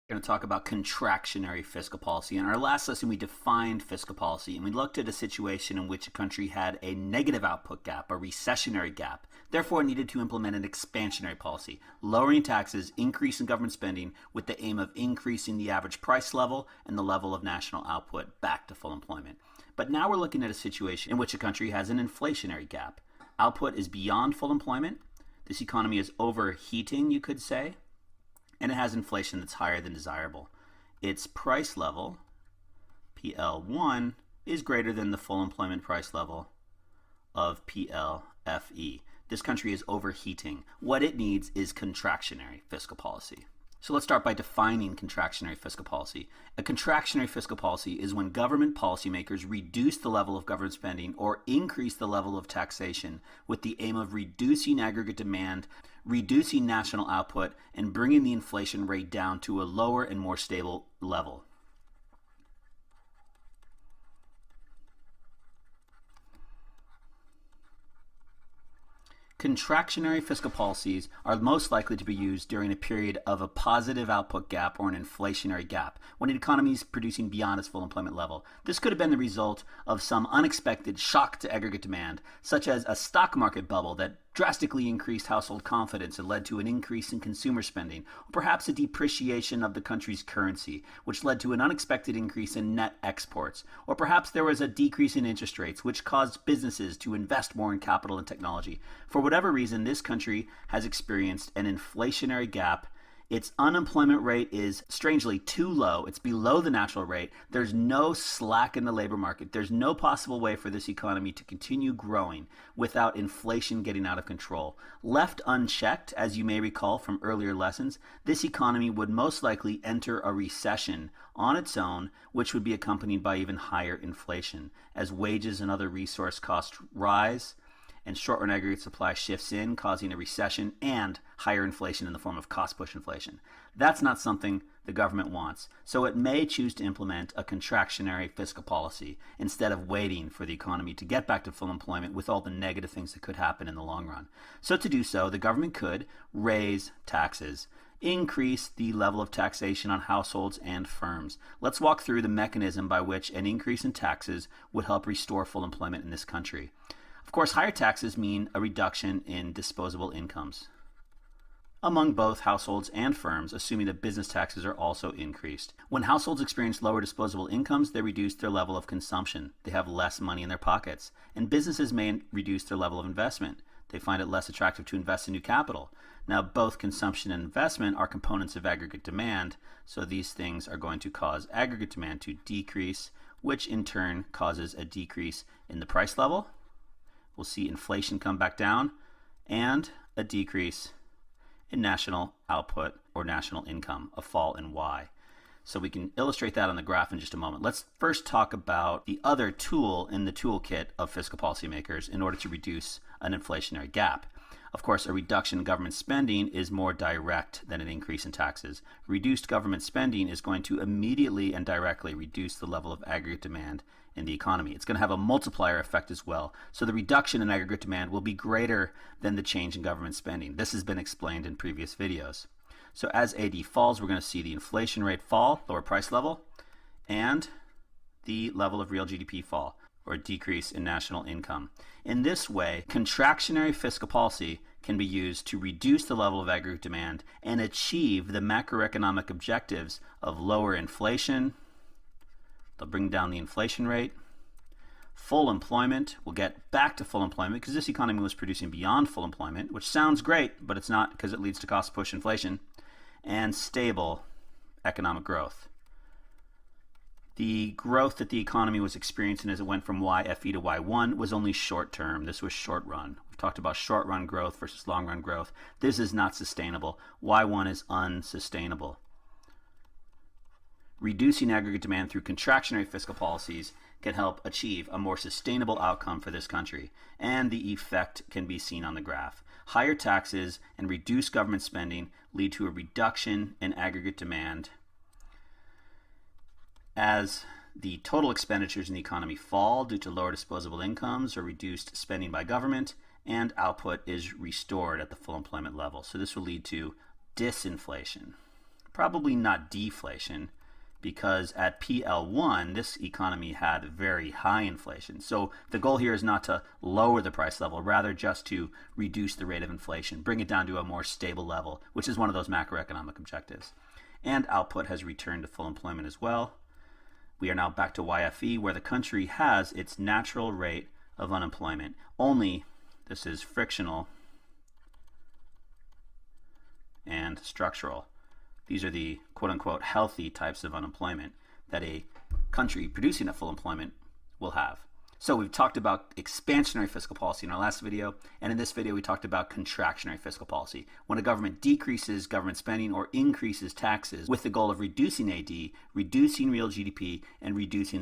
We're going to talk about contractionary fiscal policy. In our last lesson, we defined fiscal policy and we looked at a situation in which a country had a negative output gap, a recessionary gap. Therefore, it needed to implement an expansionary policy, lowering taxes, increasing government spending with the aim of increasing the average price level and the level of national output back to full employment. But now we're looking at a situation in which a country has an inflationary gap. Output is beyond full employment. This economy is overheating, you could say, and it has inflation that's higher than desirable. Its price level, PL1, is greater than the full employment price level of PLFE. This country is overheating. What it needs is contractionary fiscal policy. So let's start by defining contractionary fiscal policy. A contractionary fiscal policy is when government policymakers reduce the level of government spending or increase the level of taxation with the aim of reducing aggregate demand, reducing national output, and bringing the inflation rate down to a lower and more stable level. Contractionary fiscal policies are most likely to be used during a period of a positive output gap or an inflationary gap, when an economy is producing beyond its full employment level. This could have been the result of some unexpected shock to aggregate demand, such as a stock market bubble that drastically increased household confidence and led to an increase in consumer spending, or perhaps a depreciation of the country's currency, which led to an unexpected increase in net exports, or perhaps there was a decrease in interest rates, which caused businesses to invest more in capital and technology. For whatever reason, this country has experienced an inflationary gap. Its unemployment rate is strangely too low. It's below the natural rate. There's no slack in the labor market. There's no possible way for this economy to continue growing without inflation getting out of control. Left unchecked, as you may recall from earlier lessons, this economy would most likely enter a recession on its own, which would be accompanied by even higher inflation as wages and other resource costs rise and short-run aggregate supply shifts in, causing a recession and higher inflation in the form of cost-push inflation. That's not something the government wants, so it may choose to implement a contractionary fiscal policy instead of waiting for the economy to get back to full employment with all the negative things that could happen in the long run. So to do so, the government could raise taxes, increase the level of taxation on households and firms. Let's walk through the mechanism by which an increase in taxes would help restore full employment in this country. Of course, higher taxes mean a reduction in disposable incomes among both households and firms, assuming that business taxes are also increased. When households experience lower disposable incomes, they reduce their level of consumption. They have less money in their pockets. And businesses may reduce their level of investment. They find it less attractive to invest in new capital. Now, both consumption and investment are components of aggregate demand, so these things are going to cause aggregate demand to decrease, which in turn causes a decrease in the price level. We'll see inflation come back down and a decrease in national output or national income, a fall in Y. So we can illustrate that on the graph in just a moment. Let's first talk about the other tool in the toolkit of fiscal policymakers in order to reduce an inflationary gap. Of course, a reduction in government spending is more direct than an increase in taxes. Reduced government spending is going to immediately and directly reduce the level of aggregate demand in the economy. It's going to have a multiplier effect as well. So the reduction in aggregate demand will be greater than the change in government spending. This has been explained in previous videos. So as AD falls, we're going to see the inflation rate fall, lower price level, and the level of real GDP fall, or a decrease in national income. In this way, contractionary fiscal policy can be used to reduce the level of aggregate demand and achieve the macroeconomic objectives of lower inflation. They'll bring down the inflation rate. Full employment, we'll get back to full employment because this economy was producing beyond full employment, which sounds great, but it's not because it leads to cost push inflation. And stable economic growth. The growth that the economy was experiencing as it went from YFE to Y1 was only short term. This was short run. We've talked about short run growth versus long run growth. This is not sustainable. Y1 is unsustainable. Reducing aggregate demand through contractionary fiscal policies can help achieve a more sustainable outcome for this country, and the effect can be seen on the graph. Higher taxes and reduced government spending lead to a reduction in aggregate demand as the total expenditures in the economy fall due to lower disposable incomes or reduced spending by government, and output is restored at the full employment level. So this will lead to disinflation. probably not deflation, because at PL1, this economy had very high inflation. So the goal here is not to lower the price level, rather just to reduce the rate of inflation, bring it down to a more stable level, which is one of those macroeconomic objectives. And output has returned to full employment as well. We are now back to YFE, where the country has its natural rate of unemployment. Only this is frictional and structural. These are the quote-unquote healthy types of unemployment that a country producing at full employment will have. So we've talked about expansionary fiscal policy in our last video, and in this video we talked about contractionary fiscal policy, when a government decreases government spending or increases taxes with the goal of reducing AD, reducing real GDP, and reducing